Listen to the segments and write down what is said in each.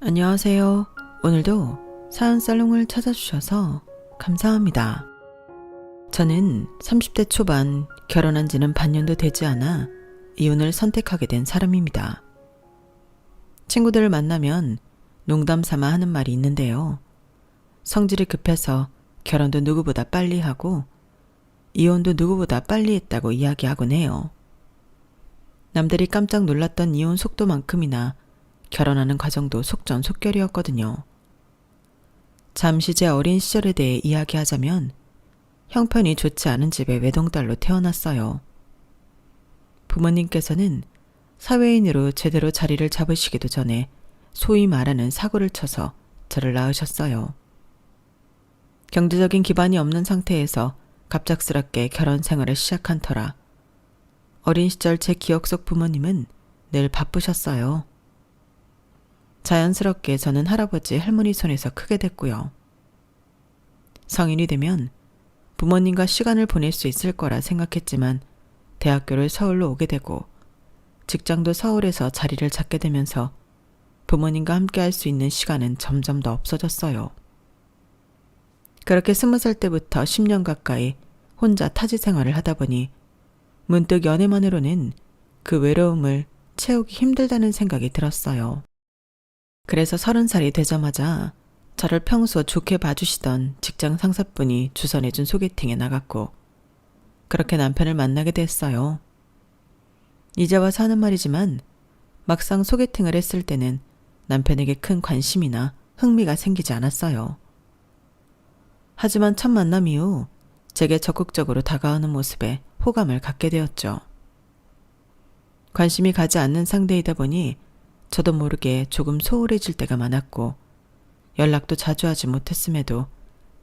안녕하세요. 오늘도 사연살롱을 찾아주셔서 감사합니다. 저는 30대 초반 결혼한 지는 반년도 되지 않아 이혼을 선택하게 된 사람입니다. 친구들을 만나면 농담 삼아 하는 말이 있는데요. 성질이 급해서 결혼도 누구보다 빨리 하고 이혼도 누구보다 빨리 했다고 이야기하곤 해요. 남들이 깜짝 놀랐던 이혼 속도만큼이나 결혼하는 과정도 속전속결이었거든요. 잠시 제 어린 시절에 대해 이야기하자면 형편이 좋지 않은 집에 외동딸로 태어났어요. 부모님께서는 사회인으로 제대로 자리를 잡으시기도 전에 소위 말하는 사고를 쳐서 저를 낳으셨어요. 경제적인 기반이 없는 상태에서 갑작스럽게 결혼 생활을 시작한 터라 어린 시절 제 기억 속 부모님은 늘 바쁘셨어요. 자연스럽게 저는 할아버지, 할머니 손에서 크게 됐고요. 성인이 되면 부모님과 시간을 보낼 수 있을 거라 생각했지만 대학교를 서울로 오게 되고 직장도 서울에서 자리를 잡게 되면서 부모님과 함께 할 수 있는 시간은 점점 더 없어졌어요. 그렇게 20살 때부터 10년 가까이 혼자 타지 생활을 하다 보니 문득 연애만으로는 그 외로움을 채우기 힘들다는 생각이 들었어요. 그래서 30살이 되자마자 저를 평소 좋게 봐주시던 직장 상사분이 주선해준 소개팅에 나갔고 그렇게 남편을 만나게 됐어요. 이제 와서 하는 말이지만 막상 소개팅을 했을 때는 남편에게 큰 관심이나 흥미가 생기지 않았어요. 하지만 첫 만남 이후 제게 적극적으로 다가오는 모습에 호감을 갖게 되었죠. 관심이 가지 않는 상대이다 보니 저도 모르게 조금 소홀해질 때가 많았고 연락도 자주 하지 못했음에도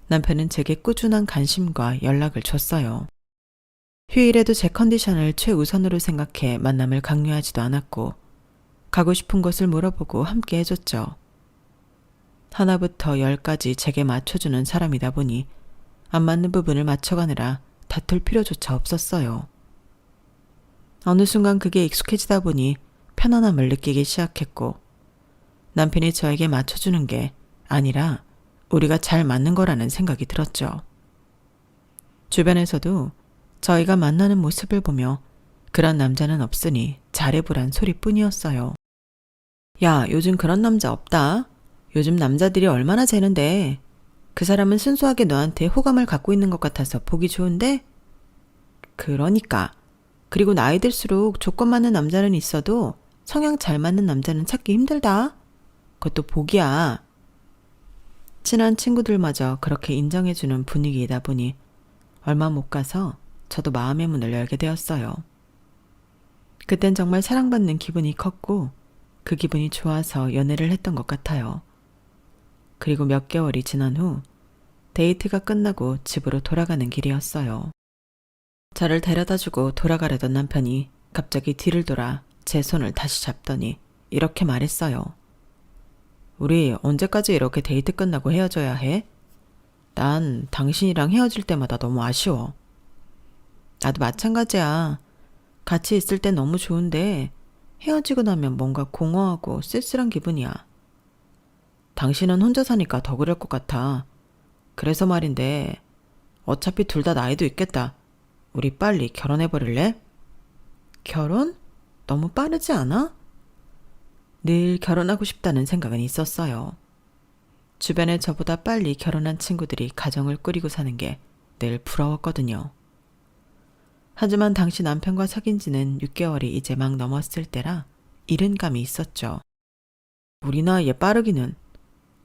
남편은 제게 꾸준한 관심과 연락을 줬어요. 휴일에도 제 컨디션을 최우선으로 생각해 만남을 강요하지도 않았고 가고 싶은 곳을 물어보고 함께 해줬죠. 하나부터 10까지 제게 맞춰주는 사람이다 보니 안 맞는 부분을 맞춰가느라 다툴 필요조차 없었어요. 어느 순간 그게 익숙해지다 보니 편안함을 느끼기 시작했고 남편이 저에게 맞춰주는 게 아니라 우리가 잘 맞는 거라는 생각이 들었죠. 주변에서도 저희가 만나는 모습을 보며 그런 남자는 없으니 잘해보란 소리뿐이었어요. 야, 요즘 그런 남자 없다. 요즘 남자들이 얼마나 재는데 그 사람은 순수하게 너한테 호감을 갖고 있는 것 같아서 보기 좋은데? 그러니까. 그리고 나이 들수록 조건 맞는 남자는 있어도 성향 잘 맞는 남자는 찾기 힘들다. 그것도 복이야. 친한 친구들마저 그렇게 인정해주는 분위기이다 보니 얼마 못 가서 저도 마음의 문을 열게 되었어요. 그땐 정말 사랑받는 기분이 컸고 그 기분이 좋아서 연애를 했던 것 같아요. 그리고 몇 개월이 지난 후 데이트가 끝나고 집으로 돌아가는 길이었어요. 저를 데려다주고 돌아가려던 남편이 갑자기 뒤를 돌아 제 손을 다시 잡더니 이렇게 말했어요. 우리 언제까지 이렇게 데이트 끝나고 헤어져야 해? 난 당신이랑 헤어질 때마다 너무 아쉬워. 나도 마찬가지야. 같이 있을 땐 너무 좋은데 헤어지고 나면 뭔가 공허하고 쓸쓸한 기분이야. 당신은 혼자 사니까 더 그럴 것 같아. 그래서 말인데 어차피 둘 다 나이도 있겠다. 우리 빨리 결혼해버릴래? 결혼? 너무 빠르지 않아? 늘 결혼하고 싶다는 생각은 있었어요. 주변에 저보다 빨리 결혼한 친구들이 가정을 꾸리고 사는 게 늘 부러웠거든요. 하지만 당시 남편과 사귄 지는 6개월이 이제 막 넘었을 때라 이른 감이 있었죠. 우리 나이에 빠르기는.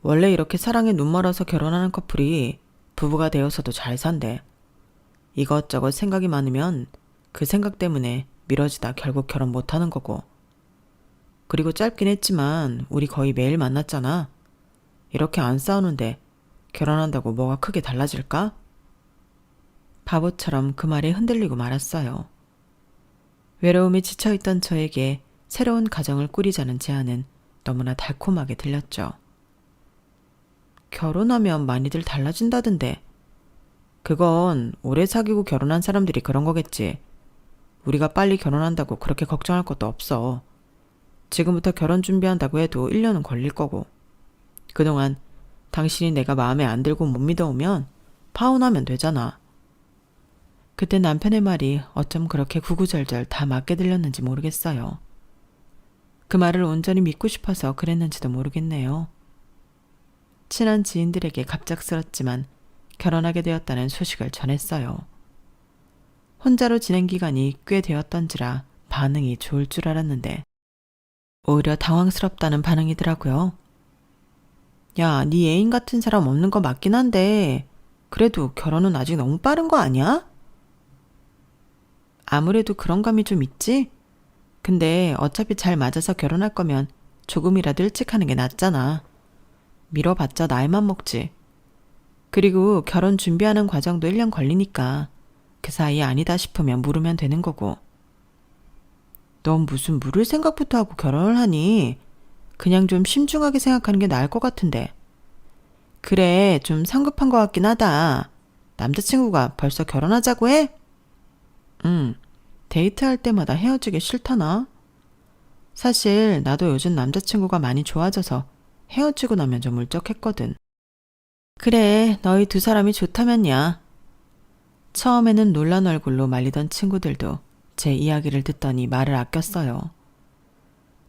원래 이렇게 사랑에 눈 멀어서 결혼하는 커플이 부부가 되어서도 잘 산대. 이것저것 생각이 많으면 그 생각 때문에 미뤄지다 결국 결혼 못하는 거고. 그리고 짧긴 했지만 우리 거의 매일 만났잖아. 이렇게 안 싸우는데 결혼한다고 뭐가 크게 달라질까? 바보처럼 그 말에 흔들리고 말았어요. 외로움이 지쳐있던 저에게 새로운 가정을 꾸리자는 제안은 너무나 달콤하게 들렸죠. 결혼하면 많이들 달라진다던데. 그건 오래 사귀고 결혼한 사람들이 그런 거겠지. 우리가 빨리 결혼한다고 그렇게 걱정할 것도 없어. 지금부터 결혼 준비한다고 해도 1년은 걸릴 거고. 그동안 당신이 내가 마음에 안 들고 못 믿어오면 파혼하면 되잖아. 그때 남편의 말이 어쩜 그렇게 구구절절 다 맞게 들렸는지 모르겠어요. 그 말을 온전히 믿고 싶어서 그랬는지도 모르겠네요. 친한 지인들에게 갑작스럽지만 결혼하게 되었다는 소식을 전했어요. 혼자로 지낸 기간이 꽤 되었던지라 반응이 좋을 줄 알았는데 오히려 당황스럽다는 반응이더라고요. 야, 네 애인 같은 사람 없는 거 맞긴 한데 그래도 결혼은 아직 너무 빠른 거 아니야? 아무래도 그런 감이 좀 있지? 근데 어차피 잘 맞아서 결혼할 거면 조금이라도 일찍 하는 게 낫잖아. 미뤄봤자 나이만 먹지. 그리고 결혼 준비하는 과정도 1년 걸리니까 그 사이에 아니다 싶으면 물으면 되는 거고. 넌 무슨 물을 생각부터 하고 결혼을 하니? 그냥 좀 신중하게 생각하는 게 나을 것 같은데. 그래, 좀 성급한 것 같긴 하다. 남자친구가 벌써 결혼하자고 해? 응, 데이트할 때마다 헤어지기 싫다나? 사실 나도 요즘 남자친구가 많이 좋아져서 헤어지고 나면 좀 울적했거든. 그래, 너희 두 사람이 좋다면야. 처음에는 놀란 얼굴로 말리던 친구들도 제 이야기를 듣더니 말을 아꼈어요.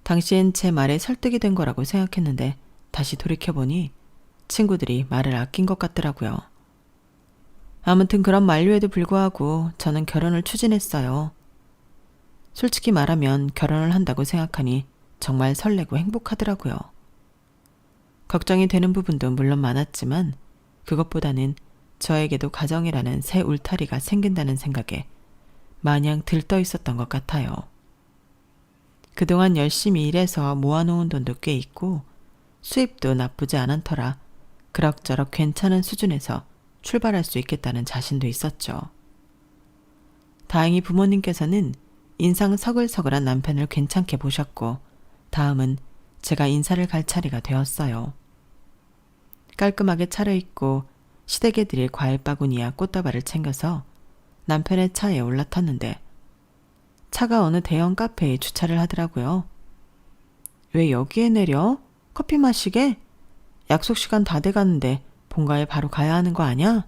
당시엔 제 말에 설득이 된 거라고 생각했는데 다시 돌이켜보니 친구들이 말을 아낀 것 같더라고요. 아무튼 그런 만류에도 불구하고 저는 결혼을 추진했어요. 솔직히 말하면 결혼을 한다고 생각하니 정말 설레고 행복하더라고요. 걱정이 되는 부분도 물론 많았지만 그것보다는 저에게도 가정이라는 새 울타리가 생긴다는 생각에 마냥 들떠 있었던 것 같아요. 그동안 열심히 일해서 모아놓은 돈도 꽤 있고 수입도 나쁘지 않은 터라 그럭저럭 괜찮은 수준에서 출발할 수 있겠다는 자신도 있었죠. 다행히 부모님께서는 인상 서글서글한 남편을 괜찮게 보셨고 다음은 제가 인사를 갈 차례가 되었어요. 깔끔하게 차려입고 시댁에 드릴 과일 바구니와 꽃다발을 챙겨서 남편의 차에 올라탔는데 차가 어느 대형 카페에 주차를 하더라고요. 왜 여기에 내려? 커피 마시게? 약속 시간 다 돼가는데 본가에 바로 가야 하는 거 아냐?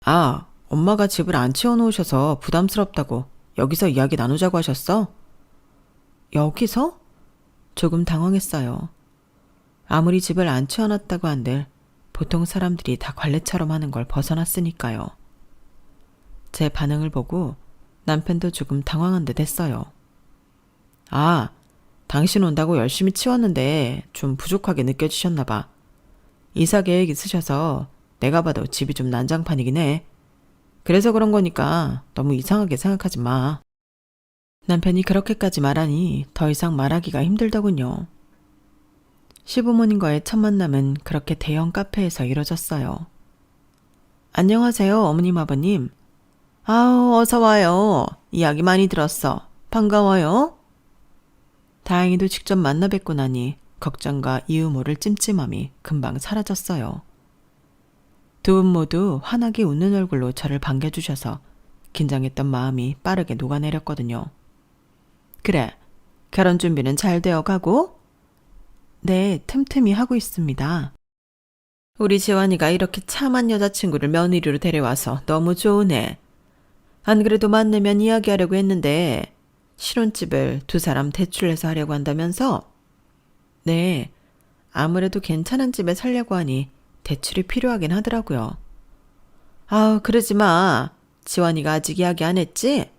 아, 엄마가 집을 안 치워놓으셔서 부담스럽다고 여기서 이야기 나누자고 하셨어? 여기서? 조금 당황했어요. 아무리 집을 안 치워놨다고 한들 보통 사람들이 다 관례처럼 하는 걸 벗어났으니까요. 제 반응을 보고 남편도 조금 당황한 듯 했어요. 아, 당신 온다고 열심히 치웠는데 좀 부족하게 느껴지셨나 봐. 이사 계획 있으셔서 내가 봐도 집이 좀 난장판이긴 해. 그래서 그런 거니까 너무 이상하게 생각하지 마. 남편이 그렇게까지 말하니 더 이상 말하기가 힘들더군요. 시부모님과의 첫 만남은 그렇게 대형 카페에서 이뤄졌어요. 안녕하세요, 어머님, 아버님. 아우, 어서 와요. 이야기 많이 들었어. 반가워요. 다행히도 직접 만나 뵙고 나니 걱정과 이유 모를 찜찜함이 금방 사라졌어요. 두 분 모두 환하게 웃는 얼굴로 저를 반겨주셔서 긴장했던 마음이 빠르게 녹아내렸거든요. 그래, 결혼 준비는 잘 되어가고? 네, 틈틈이 하고 있습니다. 우리 지환이가 이렇게 참한 여자친구를 며느리로 데려와서 너무 좋으네. 안 그래도 만나면 이야기하려고 했는데 신혼집을 두 사람 대출해서 하려고 한다면서? 네, 아무래도 괜찮은 집에 살려고 하니 대출이 필요하긴 하더라고요. 아우, 그러지 마. 지환이가 아직 이야기 안 했지?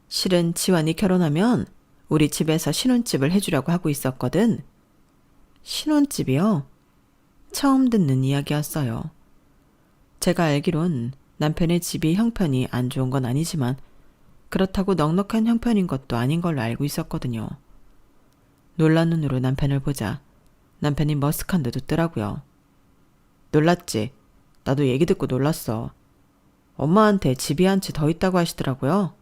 실은 지환이 결혼하면 우리 집에서 신혼집을 해주려고 하고 있었거든. 신혼집이요? 처음 듣는 이야기였어요. 제가 알기론 남편의 집이 형편이 안 좋은 건 아니지만 그렇다고 넉넉한 형편인 것도 아닌 걸로 알고 있었거든요. 놀란 눈으로 남편을 보자 남편이 머쓱한 듯 웃더라고요. 놀랐지? 나도 얘기 듣고 놀랐어. 엄마한테 집이 한 채 더 있다고 하시더라고요.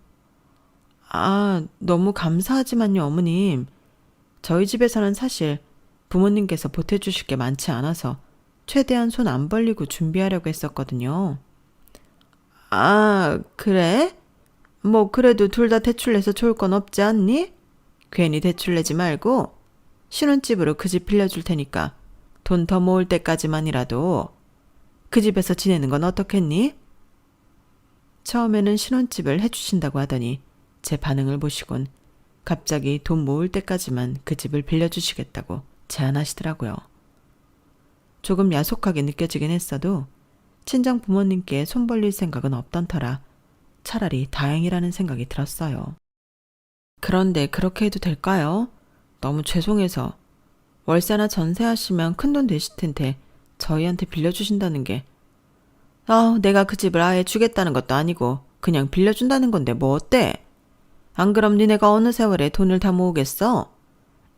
아, 너무 감사하지만요, 어머님. 저희 집에서는 사실 부모님께서 보태주실 게 많지 않아서 최대한 손 안 벌리고 준비하려고 했었거든요. 아, 그래? 뭐 그래도 둘 다 대출 내서 좋을 건 없지 않니? 괜히 대출 내지 말고 신혼집으로 그 집 빌려줄 테니까 돈 더 모을 때까지만이라도 그 집에서 지내는 건 어떻겠니? 처음에는 신혼집을 해주신다고 하더니 제 반응을 보시곤 갑자기 돈 모을 때까지만 그 집을 빌려주시겠다고 제안하시더라고요. 조금 야속하게 느껴지긴 했어도 친정 부모님께 손 벌릴 생각은 없던 터라 차라리 다행이라는 생각이 들었어요. 그런데 그렇게 해도 될까요? 너무 죄송해서. 월세나 전세하시면 큰돈 되실 텐데 저희한테 빌려주신다는 게 내가 그 집을 아예 주겠다는 것도 아니고 그냥 빌려준다는 건데 뭐 어때? 안 그럼 니네가 어느 세월에 돈을 다 모으겠어?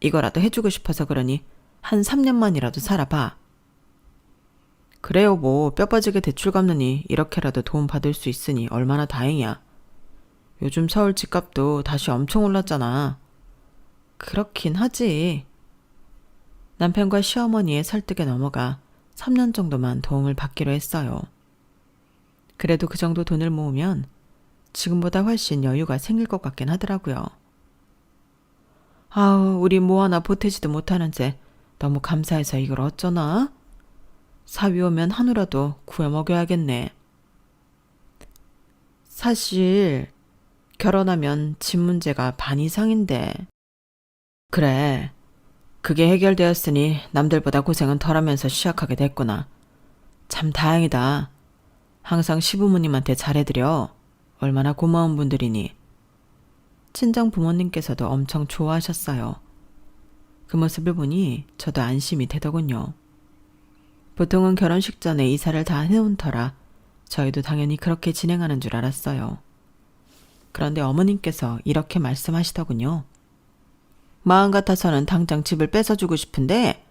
이거라도 해주고 싶어서 그러니 한 3년만이라도 살아봐. 그래요, 뭐 뼈 빠지게 대출 갚느니 이렇게라도 도움 받을 수 있으니 얼마나 다행이야. 요즘 서울 집값도 다시 엄청 올랐잖아. 그렇긴 하지. 남편과 시어머니의 설득에 넘어가 3년 정도만 도움을 받기로 했어요. 그래도 그 정도 돈을 모으면 지금보다 훨씬 여유가 생길 것 같긴 하더라고요. 우리 뭐 하나 보태지도 못하는 쟤 너무 감사해서 이걸 어쩌나? 사위 오면 한우라도 구워 먹여야겠네. 사실 결혼하면 집 문제가 반 이상인데. 그래, 그게 해결되었으니 남들보다 고생은 덜하면서 시작하게 됐구나. 참 다행이다. 항상 시부모님한테 잘해드려. 얼마나 고마운 분들이니. 친정 부모님께서도 엄청 좋아하셨어요. 그 모습을 보니 저도 안심이 되더군요. 보통은 결혼식 전에 이사를 다 해놓은 터라 저희도 당연히 그렇게 진행하는 줄 알았어요. 그런데 어머님께서 이렇게 말씀하시더군요. 마음 같아서는 당장 집을 뺏어주고 싶은데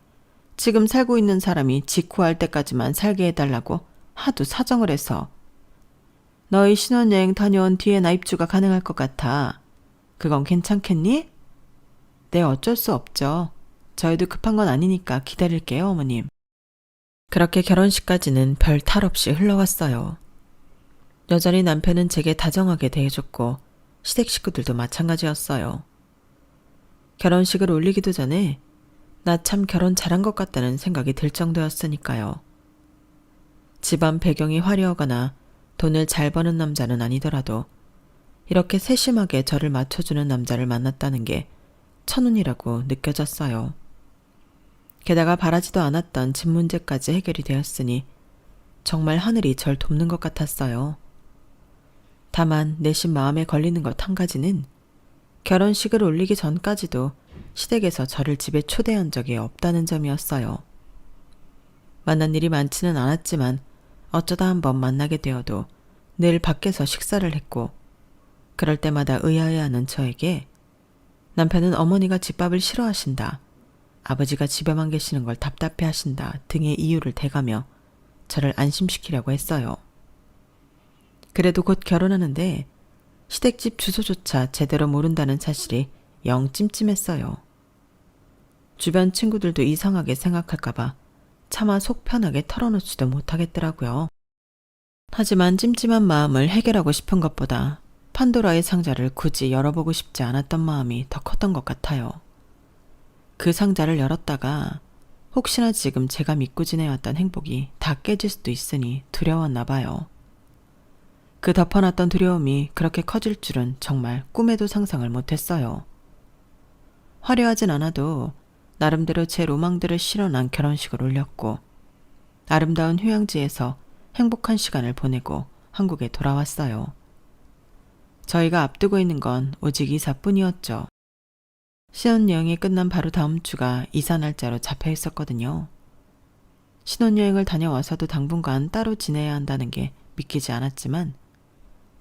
지금 살고 있는 사람이 집 구할 때까지만 살게 해달라고 하도 사정을 해서. 너희 신혼여행 다녀온 뒤에나 입주가 가능할 것 같아. 그건 괜찮겠니? 네, 어쩔 수 없죠. 저희도 급한 건 아니니까 기다릴게요, 어머님. 그렇게 결혼식까지는 별 탈 없이 흘러갔어요. 여전히 남편은 제게 다정하게 대해줬고 시댁 식구들도 마찬가지였어요. 결혼식을 올리기도 전에 나 참 결혼 잘한 것 같다는 생각이 들 정도였으니까요. 집안 배경이 화려하거나 돈을 잘 버는 남자는 아니더라도 이렇게 세심하게 저를 맞춰주는 남자를 만났다는 게 천운이라고 느껴졌어요. 게다가 바라지도 않았던 집 문제까지 해결이 되었으니 정말 하늘이 절 돕는 것 같았어요. 다만 내심 마음에 걸리는 것 한 가지는 결혼식을 올리기 전까지도 시댁에서 저를 집에 초대한 적이 없다는 점이었어요. 만난 일이 많지는 않았지만 어쩌다 한번 만나게 되어도 늘 밖에서 식사를 했고 그럴 때마다 의아해하는 저에게 남편은 어머니가 집밥을 싫어하신다, 아버지가 집에만 계시는 걸 답답해하신다 등의 이유를 대가며 저를 안심시키려고 했어요. 그래도 곧 결혼하는데 시댁집 주소조차 제대로 모른다는 사실이 영 찜찜했어요. 주변 친구들도 이상하게 생각할까봐 차마 속 편하게 털어놓지도 못하겠더라고요. 하지만 찜찜한 마음을 해결하고 싶은 것보다 판도라의 상자를 굳이 열어보고 싶지 않았던 마음이 더 컸던 것 같아요. 그 상자를 열었다가 혹시나 지금 제가 믿고 지내왔던 행복이 다 깨질 수도 있으니 두려웠나 봐요. 그 덮어놨던 두려움이 그렇게 커질 줄은 정말 꿈에도 상상을 못했어요. 화려하진 않아도 나름대로 제 로망들을 실어난 결혼식을 올렸고 아름다운 휴양지에서 행복한 시간을 보내고 한국에 돌아왔어요. 저희가 앞두고 있는 건 오직 이사뿐이었죠. 신혼여행이 끝난 바로 다음 주가 이사 날짜로 잡혀 있었거든요. 신혼여행을 다녀와서도 당분간 따로 지내야 한다는 게 믿기지 않았지만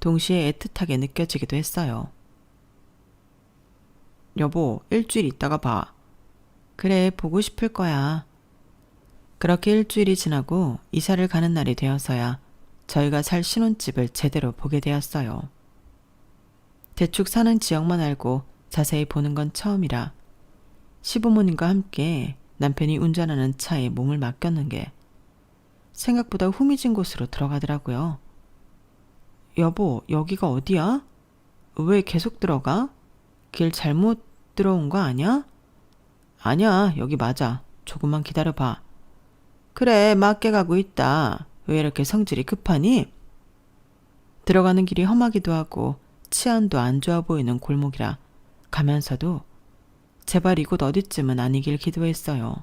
동시에 애틋하게 느껴지기도 했어요. 여보, 일주일 있다가 봐. 그래, 보고 싶을 거야. 그렇게 일주일이 지나고 이사를 가는 날이 되어서야 저희가 살 신혼집을 제대로 보게 되었어요. 대충 사는 지역만 알고 자세히 보는 건 처음이라 시부모님과 함께 남편이 운전하는 차에 몸을 맡겼는 게 생각보다 후미진 곳으로 들어가더라고요. 여보, 여기가 어디야? 왜 계속 들어가? 길 잘못 들어온 거 아니야? 아니야, 여기 맞아. 조금만 기다려봐. 그래, 맞게 가고 있다. 왜 이렇게 성질이 급하니? 들어가는 길이 험하기도 하고 치안도 안 좋아 보이는 골목이라 가면서도 제발 이곳 어디쯤은 아니길 기도했어요.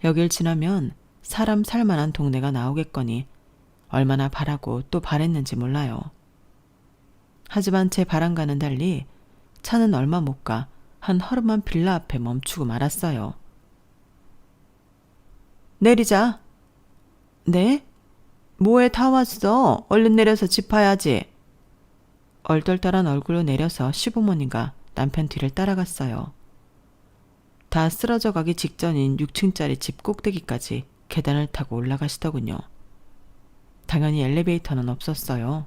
여길 지나면 사람 살만한 동네가 나오겠거니 얼마나 바라고 또 바랬는지 몰라요. 하지만 제 바람과는 달리 차는 얼마 못 가 한 허름한 빌라 앞에 멈추고 말았어요. 내리자. 네? 뭐해 다 왔어. 얼른 내려서 집 봐야지. 얼떨떨한 얼굴로 내려서 시부모님과 남편 뒤를 따라갔어요. 다 쓰러져 가기 직전인 6층짜리 집 꼭대기까지 계단을 타고 올라가시더군요. 당연히 엘리베이터는 없었어요.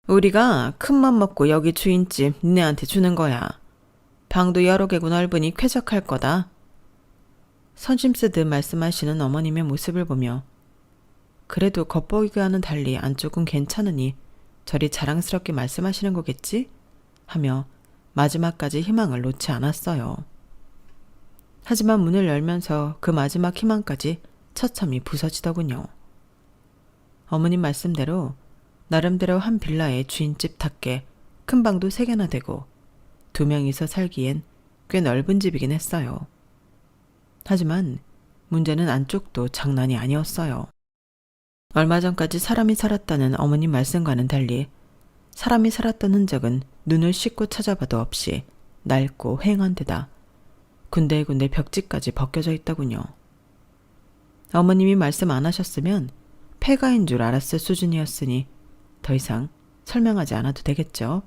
우리가 큰맘 먹고 여기 주인집 니네한테 주는 거야. 방도 여러 개고 넓으니 쾌적할 거다. 선심 쓰듯 말씀하시는 어머님의 모습을 보며 그래도 겉보기와는 달리 안쪽은 괜찮으니 저리 자랑스럽게 말씀하시는 거겠지? 하며 마지막까지 희망을 놓지 않았어요. 하지만 문을 열면서 그 마지막 희망까지 처참히 부서지더군요. 어머님 말씀대로 나름대로 한 빌라의 주인집답게 큰 방도 3개나 되고 2명이서 살기엔 꽤 넓은 집이긴 했어요. 하지만 문제는 안쪽도 장난이 아니었어요. 얼마 전까지 사람이 살았다는 어머님 말씀과는 달리 사람이 살았던 흔적은 눈을 씻고 찾아봐도 없이 낡고 휑한 데다 군데군데 벽지까지 벗겨져 있더군요. 어머님이 말씀 안 하셨으면 폐가인 줄 알았을 수준이었으니 더 이상 설명하지 않아도 되겠죠.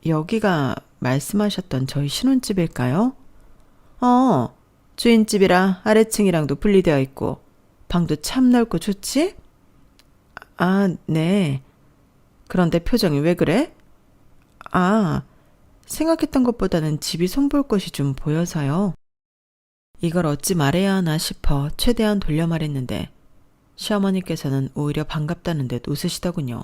여기가 말씀하셨던 저희 신혼집일까요? 주인집이라 아래층이랑도 분리되어 있고 방도 참 넓고 좋지? 아, 네. 그런데 표정이 왜 그래? 아, 생각했던 것보다는 집이 손볼 것이 좀 보여서요. 이걸 어찌 말해야 하나 싶어 최대한 돌려 말했는데 시어머니께서는 오히려 반갑다는 듯 웃으시더군요.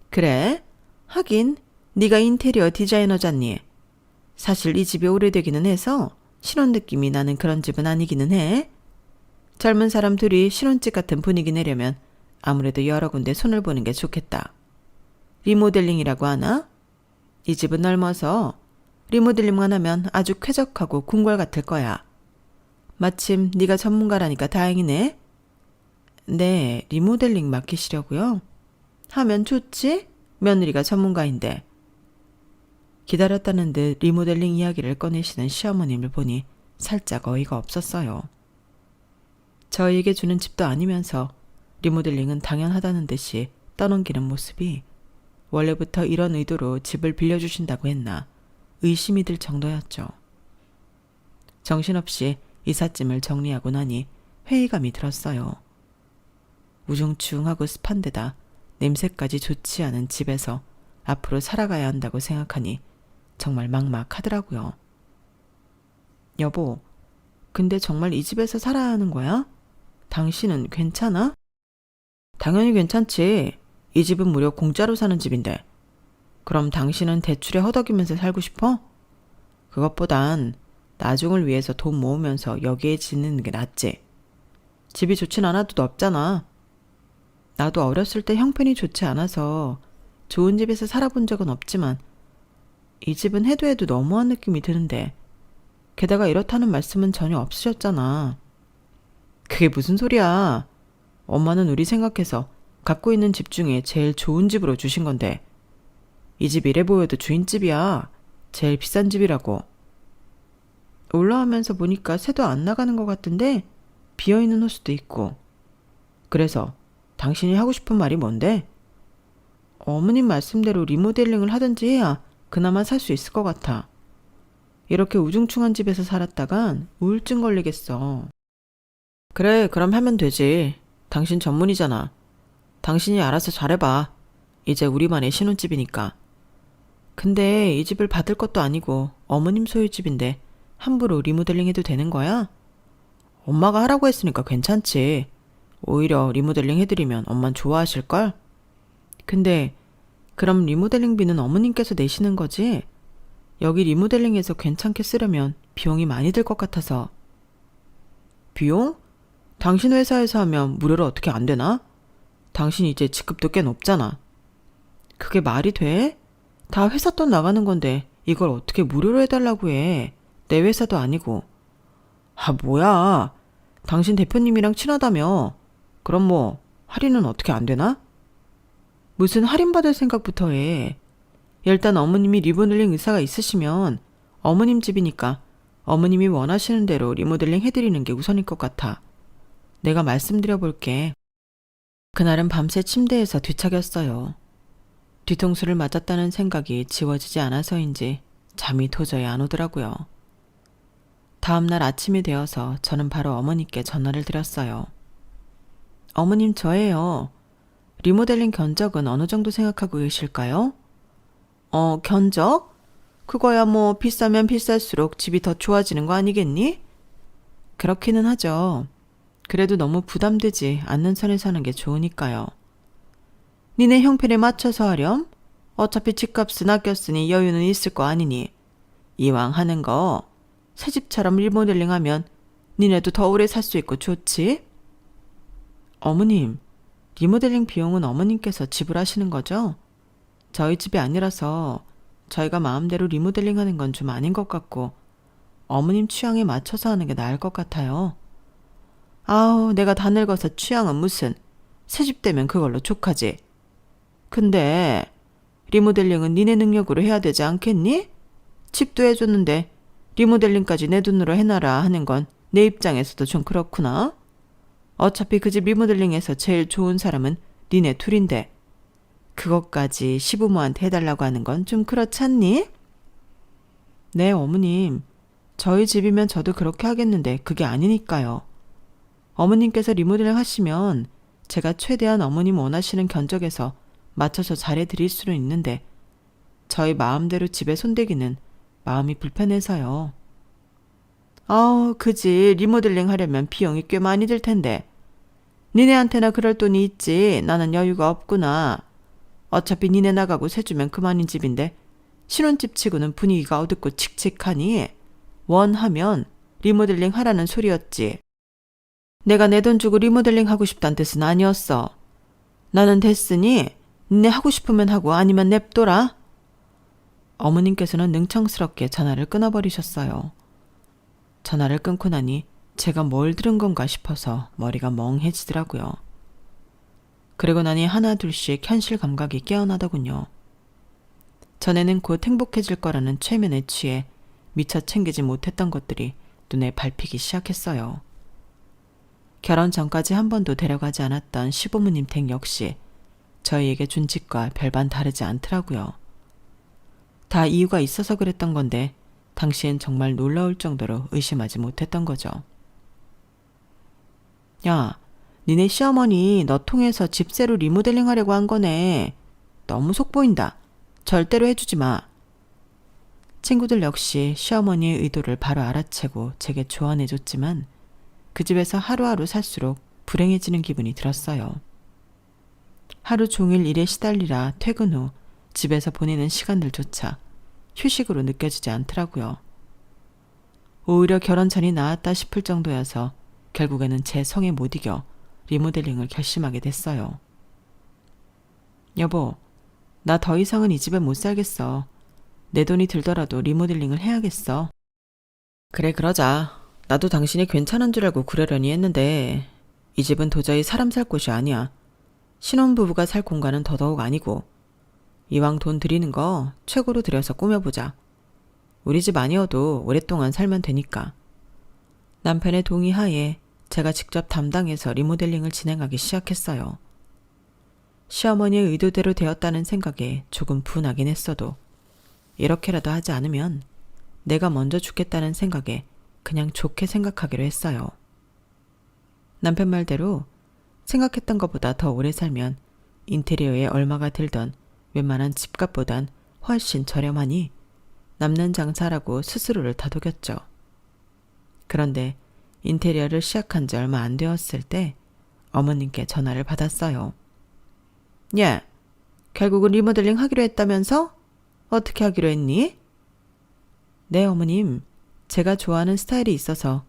그래? 하긴 네가 인테리어 디자이너잖니. 사실 이 집이 오래되기는 해서 신혼 느낌이 나는 그런 집은 아니기는 해. 젊은 사람 둘이 신혼집 같은 분위기 내려면 아무래도 여러 군데 손을 보는 게 좋겠다. 리모델링이라고 하나? 이 집은 넓어서 리모델링만 하면 아주 쾌적하고 궁궐 같을 거야. 마침 네가 전문가라니까 다행이네. 네, 리모델링 맡기시려고요? 하면 좋지? 며느리가 전문가인데. 기다렸다는 듯 리모델링 이야기를 꺼내시는 시어머님을 보니 살짝 어이가 없었어요. 저희에게 주는 집도 아니면서 리모델링은 당연하다는 듯이 떠넘기는 모습이 원래부터 이런 의도로 집을 빌려주신다고 했나 의심이 들 정도였죠. 정신없이 이삿짐을 정리하고 나니 회의감이 들었어요. 우중충하고 습한 데다 냄새까지 좋지 않은 집에서 앞으로 살아가야 한다고 생각하니 정말 막막하더라고요. 여보, 근데 정말 이 집에서 살아야 하는 거야? 당신은 괜찮아? 당연히 괜찮지. 이 집은 무려 공짜로 사는 집인데. 그럼 당신은 대출에 허덕이면서 살고 싶어? 그것보단 나중을 위해서 돈 모으면서 여기에 짓는 게 낫지. 집이 좋진 않아도 넓잖아. 나도 어렸을 때 형편이 좋지 않아서 좋은 집에서 살아본 적은 없지만 이 집은 해도 해도 너무한 느낌이 드는데 게다가 이렇다는 말씀은 전혀 없으셨잖아. 그게 무슨 소리야. 엄마는 우리 생각해서 갖고 있는 집 중에 제일 좋은 집으로 주신 건데 이 집 이래 보여도 주인집이야. 제일 비싼 집이라고. 올라오면서 보니까 새도 안 나가는 것 같은데 비어있는 호수도 있고. 그래서 당신이 하고 싶은 말이 뭔데? 어머님 말씀대로 리모델링을 하든지 해야 그나마 살 수 있을 것 같아. 이렇게 우중충한 집에서 살았다간 우울증 걸리겠어. 그래, 그럼 하면 되지. 당신 전문이잖아. 당신이 알아서 잘해봐. 이제 우리만의 신혼집이니까. 근데 이 집을 받을 것도 아니고 어머님 소유 집인데 함부로 리모델링 해도 되는 거야? 엄마가 하라고 했으니까 괜찮지. 오히려 리모델링 해드리면 엄만 좋아하실걸? 근데 그럼 리모델링비는 어머님께서 내시는 거지? 여기 리모델링해서 괜찮게 쓰려면 비용이 많이 들 것 같아서. 비용? 당신 회사에서 하면 무료로 어떻게 안 되나? 당신 이제 직급도 꽤 높잖아. 그게 말이 돼? 다 회사 돈 나가는 건데 이걸 어떻게 무료로 해달라고 해. 내 회사도 아니고. 아, 뭐야. 당신 대표님이랑 친하다며. 그럼 뭐 할인은 어떻게 안 되나? 무슨 할인받을 생각부터 해. 일단 어머님이 리모델링 의사가 있으시면 어머님 집이니까 어머님이 원하시는 대로 리모델링 해드리는 게 우선일 것 같아. 내가 말씀드려 볼게. 그날은 밤새 침대에서 뒤척였어요. 뒤통수를 맞았다는 생각이 지워지지 않아서인지 잠이 도저히 안 오더라고요. 다음날 아침이 되어서 저는 바로 어머니께 전화를 드렸어요. 어머님, 저예요. 리모델링 견적은 어느 정도 생각하고 계실까요? 견적? 그거야 뭐 비싸면 비쌀수록 집이 더 좋아지는 거 아니겠니? 그렇기는 하죠. 그래도 너무 부담되지 않는 선에 사는 게 좋으니까요. 니네 형편에 맞춰서 하렴? 어차피 집값은 아꼈으니 여유는 있을 거 아니니. 이왕 하는 거 새집처럼 리모델링하면 니네도 더 오래 살 수 있고 좋지? 어머님, 리모델링 비용은 어머님께서 지불하시는 거죠? 저희 집이 아니라서 저희가 마음대로 리모델링하는 건 좀 아닌 것 같고 어머님 취향에 맞춰서 하는 게 나을 것 같아요. 아우, 내가 다 늙어서 취향은 무슨. 새집 되면 그걸로 족하지. 근데 리모델링은 니네 능력으로 해야 되지 않겠니? 집도 해줬는데 리모델링까지 내 돈으로 해놔라 하는 건 내 입장에서도 좀 그렇구나. 어차피 그 집 리모델링에서 제일 좋은 사람은 니네 둘인데 그것까지 시부모한테 해달라고 하는 건 좀 그렇지 않니? 네, 어머님. 저희 집이면 저도 그렇게 하겠는데 그게 아니니까요. 어머님께서 리모델링 하시면 제가 최대한 어머님 원하시는 견적에서 맞춰서 잘해드릴 수는 있는데 저희 마음대로 집에 손대기는 마음이 불편해서요. 그지. 리모델링 하려면 비용이 꽤 많이 들 텐데. 니네한테나 그럴 돈이 있지. 나는 여유가 없구나. 어차피 니네 나가고 세주면 그만인 집인데 신혼집 치고는 분위기가 어둡고 칙칙하니 원하면 리모델링 하라는 소리였지. 내가 내 돈 주고 리모델링 하고 싶다는 뜻은 아니었어. 나는 됐으니 니네 하고 싶으면 하고 아니면 냅둬라. 어머님께서는 능청스럽게 전화를 끊어버리셨어요. 전화를 끊고 나니 제가 뭘 들은 건가 싶어서 머리가 멍해지더라고요. 그리고 나니 하나 둘씩 현실 감각이 깨어나더군요. 전에는 곧 행복해질 거라는 최면에 취해 미처 챙기지 못했던 것들이 눈에 밟히기 시작했어요. 결혼 전까지 한 번도 데려가지 않았던 시부모님 댁 역시 저희에게 준 집과 별반 다르지 않더라고요. 다 이유가 있어서 그랬던 건데 당시엔 정말 놀라울 정도로 의심하지 못했던 거죠. 야, 니네 시어머니 너 통해서 집세로 리모델링 하려고 한 거네. 너무 속보인다. 절대로 해주지 마. 친구들 역시 시어머니의 의도를 바로 알아채고 제게 조언해줬지만 그 집에서 하루하루 살수록 불행해지는 기분이 들었어요. 하루 종일 일에 시달리라 퇴근 후 집에서 보내는 시간들조차 휴식으로 느껴지지 않더라고요. 오히려 결혼 전이 나았다 싶을 정도여서 결국에는 제 성에 못 이겨 리모델링을 결심하게 됐어요. 여보, 나 더 이상은 이 집에 못 살겠어. 내 돈이 들더라도 리모델링을 해야겠어. 그래, 그러자. 나도 당신이 괜찮은 줄 알고 그러려니 했는데 이 집은 도저히 사람 살 곳이 아니야. 신혼부부가 살 공간은 더더욱 아니고 이왕 돈 들이는 거 최고로 들여서 꾸며보자. 우리 집 아니어도 오랫동안 살면 되니까. 남편의 동의하에 제가 직접 담당해서 리모델링을 진행하기 시작했어요. 시어머니의 의도대로 되었다는 생각에 조금 분하긴 했어도 이렇게라도 하지 않으면 내가 먼저 죽겠다는 생각에 그냥 좋게 생각하기로 했어요. 남편 말대로 생각했던 것보다 더 오래 살면 인테리어에 얼마가 들던 웬만한 집값보단 훨씬 저렴하니 남는 장사라고 스스로를 다독였죠. 그런데 인테리어를 시작한 지 얼마 안 되었을 때 어머님께 전화를 받았어요. 야, 결국은 리모델링 하기로 했다면서? 어떻게 하기로 했니? 네, 어머님. 제가 좋아하는 스타일이 있어서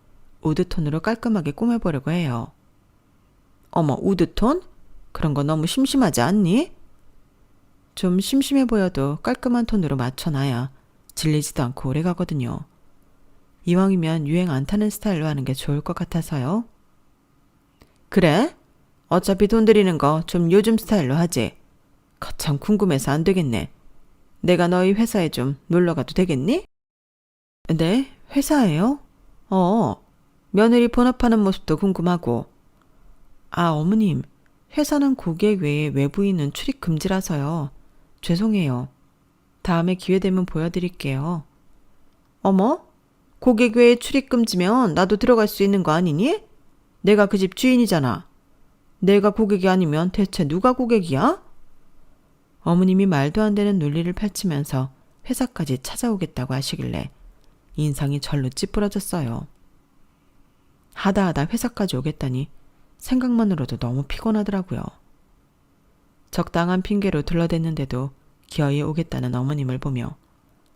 우드톤으로 깔끔하게 꾸며보려고 해요. 어머, 우드톤? 그런 거 너무 심심하지 않니? 좀 심심해 보여도 깔끔한 톤으로 맞춰놔야 질리지도 않고 오래 가거든요. 이왕이면 유행 안 타는 스타일로 하는 게 좋을 것 같아서요. 그래? 어차피 돈 들이는 거 좀 요즘 스타일로 하지. 거참 궁금해서 안 되겠네. 내가 너희 회사에 좀 놀러 가도 되겠니? 네? 회사예요? 며느리 본업하는 모습도 궁금하고. 아, 어머님. 회사는 고객 외에 외부인은 출입 금지라서요. 죄송해요. 다음에 기회 되면 보여드릴게요. 어머? 고객 외에 출입 금지면 나도 들어갈 수 있는 거 아니니? 내가 그 집 주인이잖아. 내가 고객이 아니면 대체 누가 고객이야? 어머님이 말도 안 되는 논리를 펼치면서 회사까지 찾아오겠다고 하시길래 인상이 절로 찌푸러졌어요. 하다 회사까지 오겠다니 생각만으로도 너무 피곤하더라고요. 적당한 핑계로 둘러댔는데도 기어이 오겠다는 어머님을 보며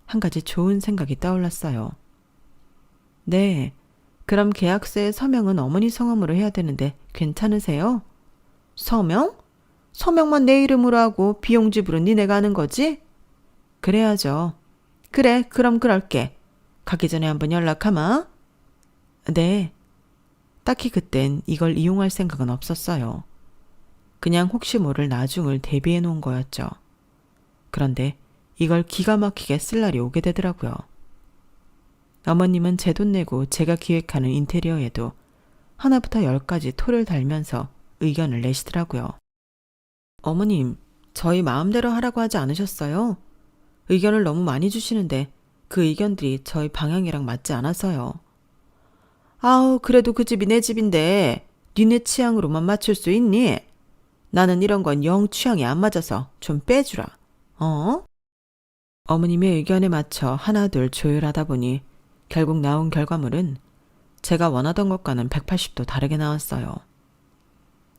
한 가지 좋은 생각이 떠올랐어요. 네, 그럼 계약서에 서명은 어머니 성함으로 해야 되는데 괜찮으세요? 서명? 서명만 내 이름으로 하고 비용 지불은 니네가 하는 거지? 그래야죠. 그래, 그럼 그럴게. 가기 전에 한번 연락하마. 네. 딱히 그땐 이걸 이용할 생각은 없었어요. 그냥 혹시 모를 나중을 대비해 놓은 거였죠. 그런데 이걸 기가 막히게 쓸 날이 오게 되더라고요. 어머님은 제 돈 내고 제가 기획하는 인테리어에도 하나부터 10까지 토를 달면서 의견을 내시더라고요. 어머님, 저희 마음대로 하라고 하지 않으셨어요? 의견을 너무 많이 주시는데 그 의견들이 저희 방향이랑 맞지 않아서요. 아우, 그래도 그 집이 내 집인데 니네 취향으로만 맞출 수 있니? 나는 이런 건 영 취향이 안 맞아서 좀 빼주라. 어머님의 의견에 맞춰 하나둘 조율하다 보니 결국 나온 결과물은 제가 원하던 것과는 180도 다르게 나왔어요.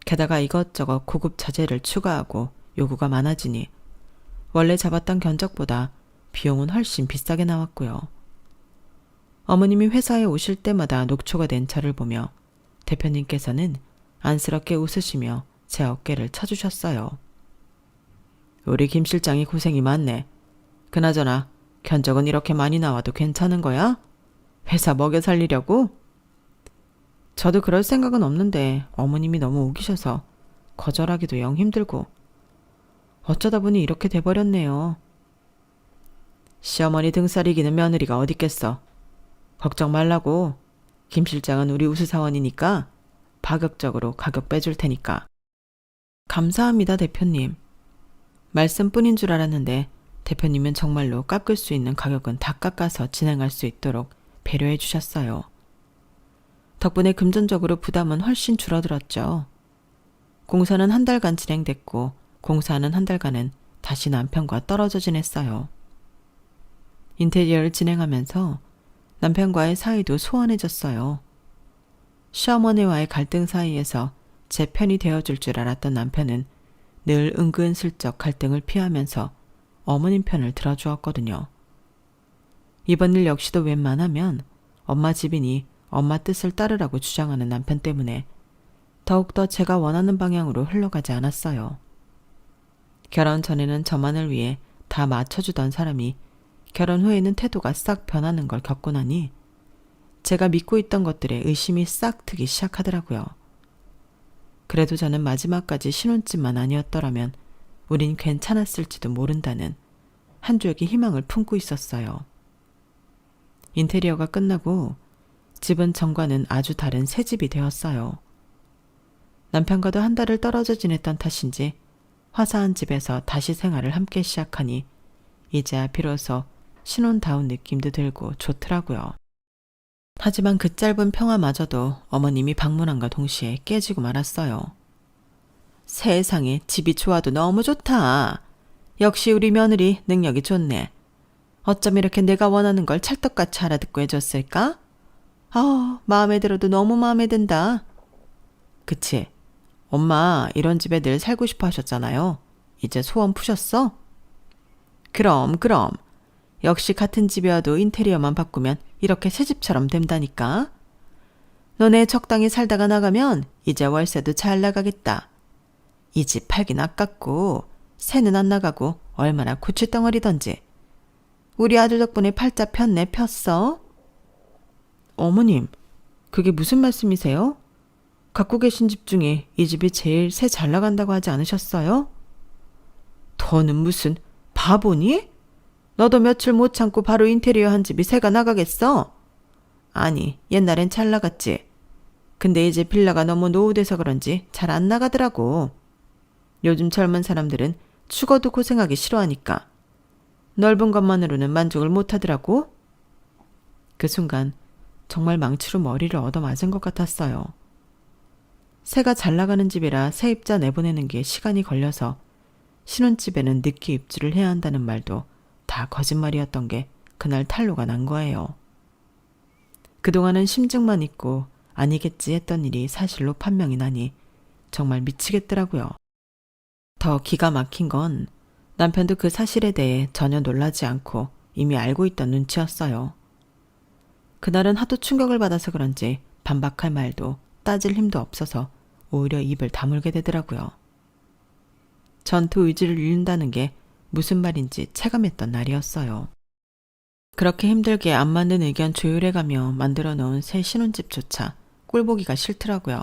게다가 이것저것 고급 자재를 추가하고 요구가 많아지니 원래 잡았던 견적보다 비용은 훨씬 비싸게 나왔고요. 어머님이 회사에 오실 때마다 녹초가 된 저를 보며 대표님께서는 안쓰럽게 웃으시며 제 어깨를 쳐주셨어요. 우리 김 실장이 고생이 많네. 그나저나 견적은 이렇게 많이 나와도 괜찮은 거야? 회사 먹여 살리려고? 저도 그럴 생각은 없는데 어머님이 너무 우기셔서 거절하기도 영 힘들고 어쩌다 보니 이렇게 돼버렸네요. 시어머니 등살 이기는 며느리가 어딨겠어. 걱정 말라고. 김 실장은 우리 우수사원이니까 파격적으로 가격 빼줄 테니까. 감사합니다, 대표님. 말씀뿐인 줄 알았는데 대표님은 정말로 깎을 수 있는 가격은 다 깎아서 진행할 수 있도록 배려해 주셨어요. 덕분에 금전적으로 부담은 훨씬 줄어들었죠. 공사는 한 달간 진행됐고 공사하는 한 달간은 다시 남편과 떨어져 지냈어요. 인테리어를 진행하면서 남편과의 사이도 소원해졌어요. 시어머니와의 갈등 사이에서 제 편이 되어줄 줄 알았던 남편은 늘 은근슬쩍 갈등을 피하면서 어머님 편을 들어주었거든요. 이번 일 역시도 웬만하면 엄마 집이니 엄마 뜻을 따르라고 주장하는 남편 때문에 더욱더 제가 원하는 방향으로 흘러가지 않았어요. 결혼 전에는 저만을 위해 다 맞춰주던 사람이 결혼 후에는 태도가 싹 변하는 걸 겪고 나니 제가 믿고 있던 것들에 의심이 싹 트기 시작하더라고요. 그래도 저는 마지막까지 신혼집만 아니었더라면 우린 괜찮았을지도 모른다는 한 줄기 희망을 품고 있었어요. 인테리어가 끝나고 집은 전과는 아주 다른 새 집이 되었어요. 남편과도 한 달을 떨어져 지냈던 탓인지 화사한 집에서 다시 생활을 함께 시작하니 이제야 비로소 신혼다운 느낌도 들고 좋더라고요. 하지만 그 짧은 평화마저도 어머님이 방문함과 동시에 깨지고 말았어요. 세상에 집이 좋아도 너무 좋다. 역시 우리 며느리 능력이 좋네. 어쩜 이렇게 내가 원하는 걸 찰떡같이 알아듣고 해줬을까? 마음에 들어도 너무 마음에 든다. 그치? 엄마 이런 집에 늘 살고 싶어 하셨잖아요. 이제 소원 푸셨어? 그럼. 역시 같은 집이어도 인테리어만 바꾸면 이렇게 새 집처럼 된다니까. 너네 적당히 살다가 나가면 이제 월세도 잘 나가겠다. 이 집 팔긴 아깝고 새는 안 나가고 얼마나 고추덩어리던지. 우리 아들 덕분에 팔자 폈네 폈어. 어머님, 그게 무슨 말씀이세요? 갖고 계신 집 중에 이 집이 제일 새 잘 나간다고 하지 않으셨어요? 더는 무슨 바보니? 너도 며칠 못 참고 바로 인테리어 한 집이 새가 나가겠어? 아니, 옛날엔 잘 나갔지. 근데 이제 빌라가 너무 노후돼서 그런지 잘 안 나가더라고. 요즘 젊은 사람들은 죽어도 고생하기 싫어하니까. 넓은 것만으로는 만족을 못 하더라고. 그 순간 정말 망치로 머리를 얻어맞은 것 같았어요. 새가 잘 나가는 집이라 세입자 내보내는 게 시간이 걸려서 신혼집에는 늦게 입주를 해야 한다는 말도 다 거짓말이었던 게 그날 탄로가 난 거예요. 그동안은 심증만 있고 아니겠지 했던 일이 사실로 판명이 나니 정말 미치겠더라고요. 더 기가 막힌 건 남편도 그 사실에 대해 전혀 놀라지 않고 이미 알고 있던 눈치였어요. 그날은 하도 충격을 받아서 그런지 반박할 말도 따질 힘도 없어서 오히려 입을 다물게 되더라고요. 전투 의지를 잃는다는 게 무슨 말인지 체감했던 날이었어요. 그렇게 힘들게 안 맞는 의견 조율해가며 만들어 놓은 새 신혼집조차 꼴보기가 싫더라고요.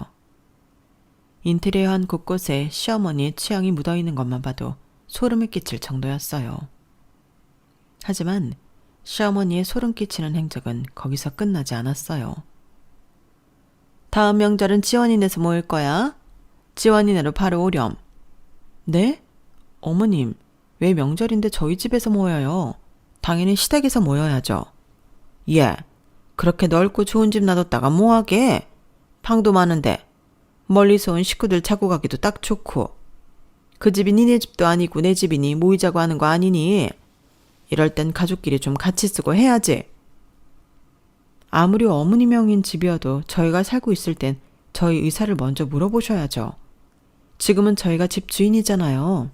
인테리어 한 곳곳에 시어머니의 취향이 묻어있는 것만 봐도 소름이 끼칠 정도였어요. 하지만 시어머니의 소름 끼치는 행적은 거기서 끝나지 않았어요. 다음 명절은 지원이네서 모일 거야. 지원이네로 바로 오렴. 네? 어머님, 왜 명절인데 저희 집에서 모여요? 당연히 시댁에서 모여야죠. 예, 그렇게 넓고 좋은 집 놔뒀다가 뭐하게? 방도 많은데 멀리서 온 식구들 자고 가기도 딱 좋고. 그 집이 니네 집도 아니고 내 집이니 모이자고 하는 거 아니니? 이럴 땐 가족끼리 좀 같이 쓰고 해야지. 아무리 어머니 명인 집이어도 저희가 살고 있을 땐 저희 의사를 먼저 물어보셔야죠. 지금은 저희가 집 주인이잖아요.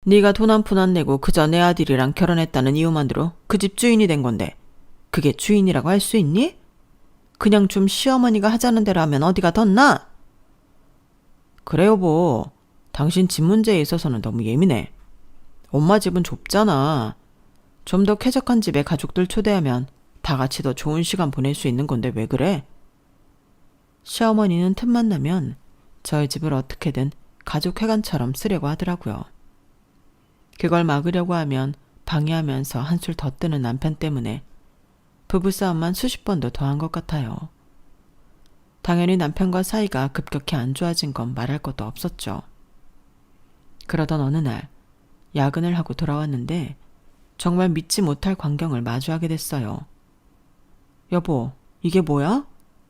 네가 돈 한 푼 안 내고 그저 내 아들이랑 결혼했다는 이유만으로 그 집 주인이 된 건데 그게 주인이라고 할 수 있니? 그냥 좀 시어머니가 하자는 대로 하면 어디가 덧나? 그래 여보, 당신 집 문제에 있어서는 너무 예민해. 엄마 집은 좁잖아. 좀 더 쾌적한 집에 가족들 초대하면 다 같이 더 좋은 시간 보낼 수 있는 건데 왜 그래? 시어머니는 틈만 나면 저희 집을 어떻게든 가족회관처럼 쓰려고 하더라고요. 그걸 막으려고 하면 방해하면서 한술 더 뜨는 남편 때문에 부부싸움만 수십 번도 더한 것 같아요. 당연히 남편과 사이가 급격히 안 좋아진 건 말할 것도 없었죠. 그러던 어느 날 야근을 하고 돌아왔는데 정말 믿지 못할 광경을 마주하게 됐어요. 여보, 이게 뭐야?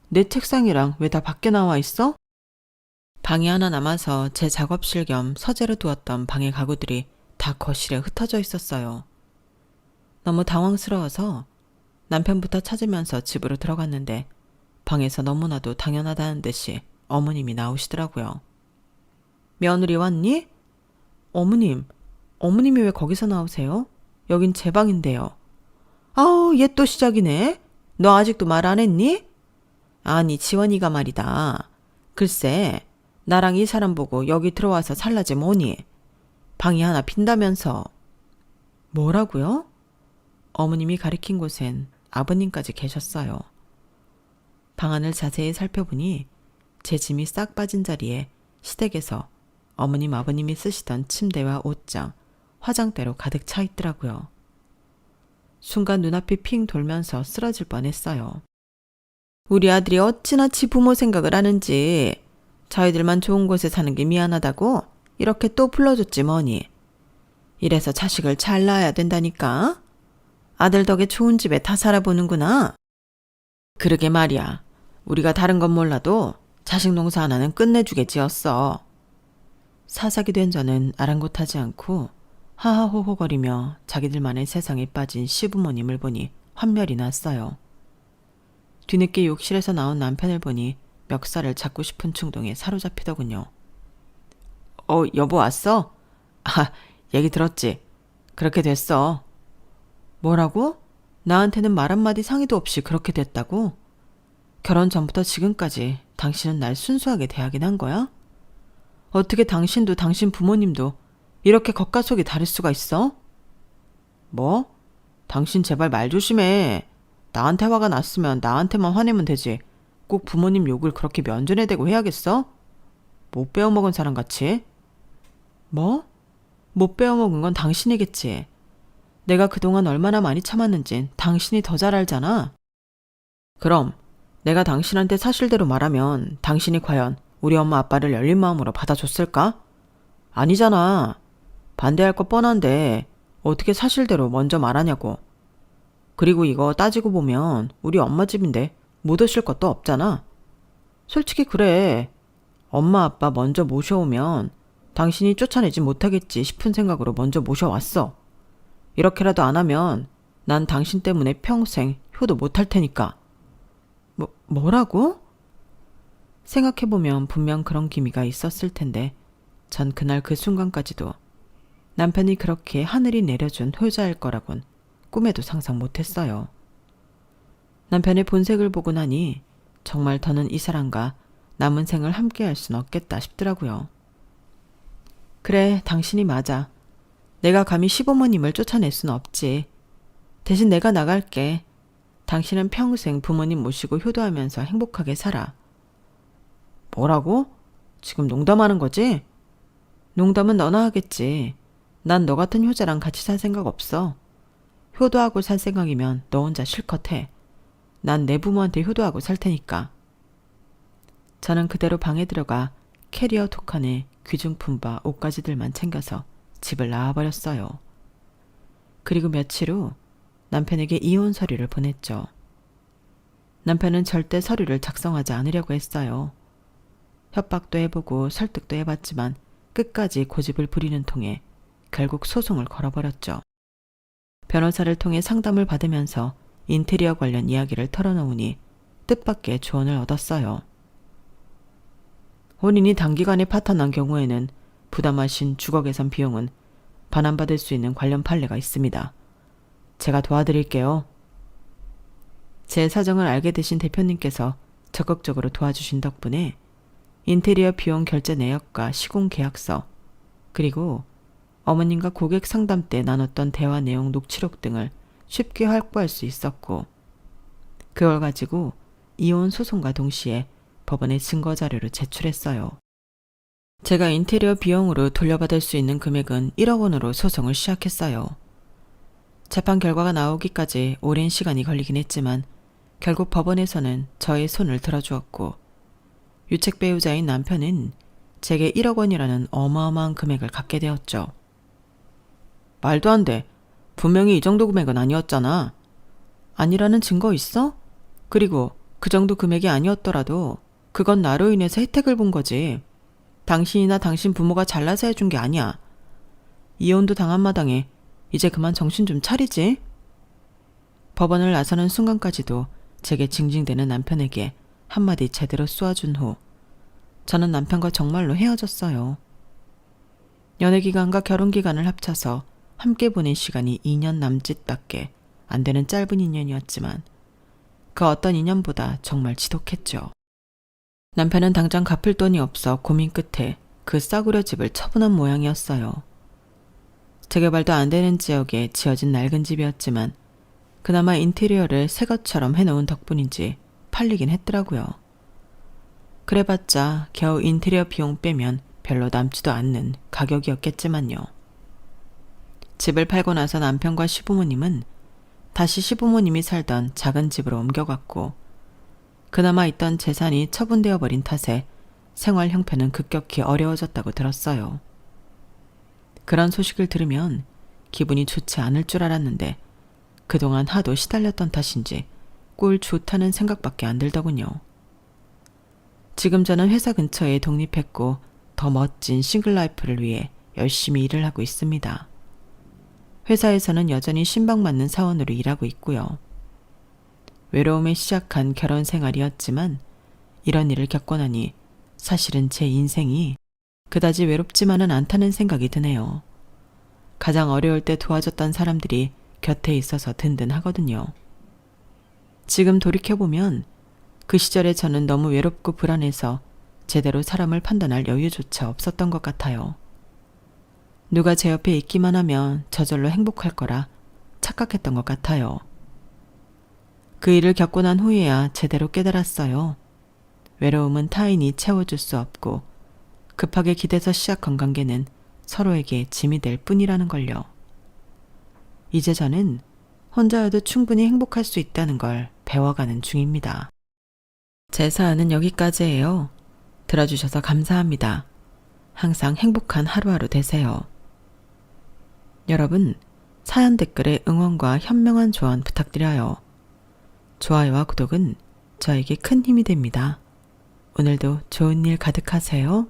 내 책상이랑 왜 다 밖에 나와 있어? 방이 하나 남아서 제 작업실 겸 서재로 두었던 방의 가구들이 다 거실에 흩어져 있었어요. 너무 당황스러워서 남편부터 찾으면서 집으로 들어갔는데 방에서 너무나도 당연하다는 듯이 어머님이 나오시더라고요. 며느리 왔니? 어머님이 왜 거기서 나오세요? 여긴 제 방인데요. 아우, 얘 또 시작이네. 너 아직도 말 안 했니? 아니, 지원이가 말이다. 글쎄, 나랑 이 사람 보고 여기 들어와서 살라지 뭐니. 방이 하나 빈다면서. 뭐라고요? 어머님이 가리킨 곳엔 아버님까지 계셨어요. 방안을 자세히 살펴보니 제 짐이 싹 빠진 자리에 시댁에서 어머님 아버님이 쓰시던 침대와 옷장, 화장대로 가득 차 있더라고요. 순간 눈앞이 핑 돌면서 쓰러질 뻔했어요. 우리 아들이 어찌나 지 부모 생각을 하는지. 저희들만 좋은 곳에 사는 게 미안하다고 이렇게 또 불러줬지 뭐니. 이래서 자식을 잘 낳아야 된다니까. 아들 덕에 좋은 집에 다 살아보는구나. 그러게 말이야. 우리가 다른 건 몰라도 자식 농사 하나는 끝내주게 지었어. 사사기 된 저는 아랑곳하지 않고 하하호호거리며 자기들만의 세상에 빠진 시부모님을 보니 환멸이 났어요. 뒤늦게 욕실에서 나온 남편을 보니 멱살을 잡고 싶은 충동에 사로잡히더군요. 여보 왔어? 아, 얘기 들었지? 그렇게 됐어. 뭐라고? 나한테는 말 한마디 상의도 없이 그렇게 됐다고? 결혼 전부터 지금까지 당신은 날 순수하게 대하긴 한 거야? 어떻게 당신도 당신 부모님도 이렇게 겉과 속이 다를 수가 있어? 뭐? 당신 제발 말 조심해. 나한테 화가 났으면 나한테만 화내면 되지. 꼭 부모님 욕을 그렇게 면전에 대고 해야겠어? 못 배워먹은 사람 같이. 뭐? 못 배워먹은 건 당신이겠지. 내가 그동안 얼마나 많이 참았는진 당신이 더 잘 알잖아. 그럼 내가 당신한테 사실대로 말하면 당신이 과연 우리 엄마 아빠를 열린 마음으로 받아줬을까? 아니잖아. 반대할 거 뻔한데 어떻게 사실대로 먼저 말하냐고. 그리고 이거 따지고 보면 우리 엄마 집인데 못 오실 것도 없잖아. 솔직히 그래. 엄마 아빠 먼저 모셔오면 당신이 쫓아내지 못하겠지 싶은 생각으로 먼저 모셔왔어. 이렇게라도 안 하면 난 당신 때문에 평생 효도 못할 테니까. 뭐라고? 생각해보면 분명 그런 기미가 있었을 텐데 전 그날 그 순간까지도 남편이 그렇게 하늘이 내려준 효자일 거라곤 꿈에도 상상 못했어요. 남편의 본색을 보고 나니 정말 더는 이 사람과 남은 생을 함께할 순 없겠다 싶더라고요. 그래, 당신이 맞아. 내가 감히 시부모님을 쫓아낼 순 없지. 대신 내가 나갈게. 당신은 평생 부모님 모시고 효도하면서 행복하게 살아. 뭐라고? 지금 농담하는 거지? 농담은 너나 하겠지. 난 너 같은 효자랑 같이 살 생각 없어. 효도하고 살 생각이면 너 혼자 실컷 해. 난 내 부모한테 효도하고 살 테니까. 저는 그대로 방에 들어가 캐리어 두 칸에 귀중품과 옷가지들만 챙겨서 집을 나와버렸어요. 그리고 며칠 후 남편에게 이혼 서류를 보냈죠. 남편은 절대 서류를 작성하지 않으려고 했어요. 협박도 해보고 설득도 해봤지만 끝까지 고집을 부리는 통에 결국 소송을 걸어버렸죠. 변호사를 통해 상담을 받으면서 인테리어 관련 이야기를 털어놓으니 뜻밖의 조언을 얻었어요. 혼인이 단기간에 파탄난 경우에는 부담하신 주거 개선 비용은 반환받을 수 있는 관련 판례가 있습니다. 제가 도와드릴게요. 제 사정을 알게 되신 대표님께서 적극적으로 도와주신 덕분에 인테리어 비용 결제 내역과 시공 계약서, 그리고 어머님과 고객 상담 때 나눴던 대화 내용 녹취록 등을 쉽게 확보할 수 있었고, 그걸 가지고 이혼 소송과 동시에 법원에 증거 자료를 제출했어요. 제가 인테리어 비용으로 돌려받을 수 있는 금액은 1억 원으로 소송을 시작했어요. 재판 결과가 나오기까지 오랜 시간이 걸리긴 했지만 결국 법원에서는 저의 손을 들어주었고, 유책 배우자인 남편은 제게 1억 원이라는 어마어마한 금액을 갖게 되었죠. 말도 안 돼. 분명히 이 정도 금액은 아니었잖아. 아니라는 증거 있어? 그리고 그 정도 금액이 아니었더라도 그건 나로 인해서 혜택을 본 거지. 당신이나 당신 부모가 잘나서 해준 게 아니야. 이혼도 당한 마당에 이제 그만 정신 좀 차리지. 법원을 나서는 순간까지도 제게 징징대는 남편에게 한마디 제대로 쏘아준 후 저는 남편과 정말로 헤어졌어요. 연애기간과 결혼기간을 합쳐서 함께 보낸 시간이 2년 남짓밖에 안 되는 짧은 인연이었지만 그 어떤 인연보다 정말 지독했죠. 남편은 당장 갚을 돈이 없어 고민 끝에 그 싸구려 집을 처분한 모양이었어요. 재개발도 안 되는 지역에 지어진 낡은 집이었지만 그나마 인테리어를 새 것처럼 해놓은 덕분인지 팔리긴 했더라고요. 그래봤자 겨우 인테리어 비용 빼면 별로 남지도 않는 가격이었겠지만요. 집을 팔고 나서 남편과 시부모님은 다시 시부모님이 살던 작은 집으로 옮겨갔고, 그나마 있던 재산이 처분되어 버린 탓에 생활 형편은 급격히 어려워졌다고 들었어요. 그런 소식을 들으면 기분이 좋지 않을 줄 알았는데 그동안 하도 시달렸던 탓인지 꼴 좋다는 생각밖에 안 들더군요. 지금 저는 회사 근처에 독립했고 더 멋진 싱글라이프를 위해 열심히 일을 하고 있습니다. 회사에서는 여전히 신방맞는 사원으로 일하고 있고요. 외로움에 시작한 결혼 생활이었지만 이런 일을 겪고 나니 사실은 제 인생이 그다지 외롭지만은 않다는 생각이 드네요. 가장 어려울 때 도와줬던 사람들이 곁에 있어서 든든하거든요. 지금 돌이켜보면 그 시절에 저는 너무 외롭고 불안해서 제대로 사람을 판단할 여유조차 없었던 것 같아요. 누가 제 옆에 있기만 하면 저절로 행복할 거라 착각했던 것 같아요. 그 일을 겪고 난 후에야 제대로 깨달았어요. 외로움은 타인이 채워줄 수 없고 급하게 기대서 시작한 관계는 서로에게 짐이 될 뿐이라는 걸요. 이제 저는 혼자여도 충분히 행복할 수 있다는 걸 배워가는 중입니다. 제 사연은 여기까지예요. 들어주셔서 감사합니다. 항상 행복한 하루하루 되세요. 여러분, 사연 댓글에 응원과 현명한 조언 부탁드려요. 좋아요와 구독은 저에게 큰 힘이 됩니다. 오늘도 좋은 일 가득하세요.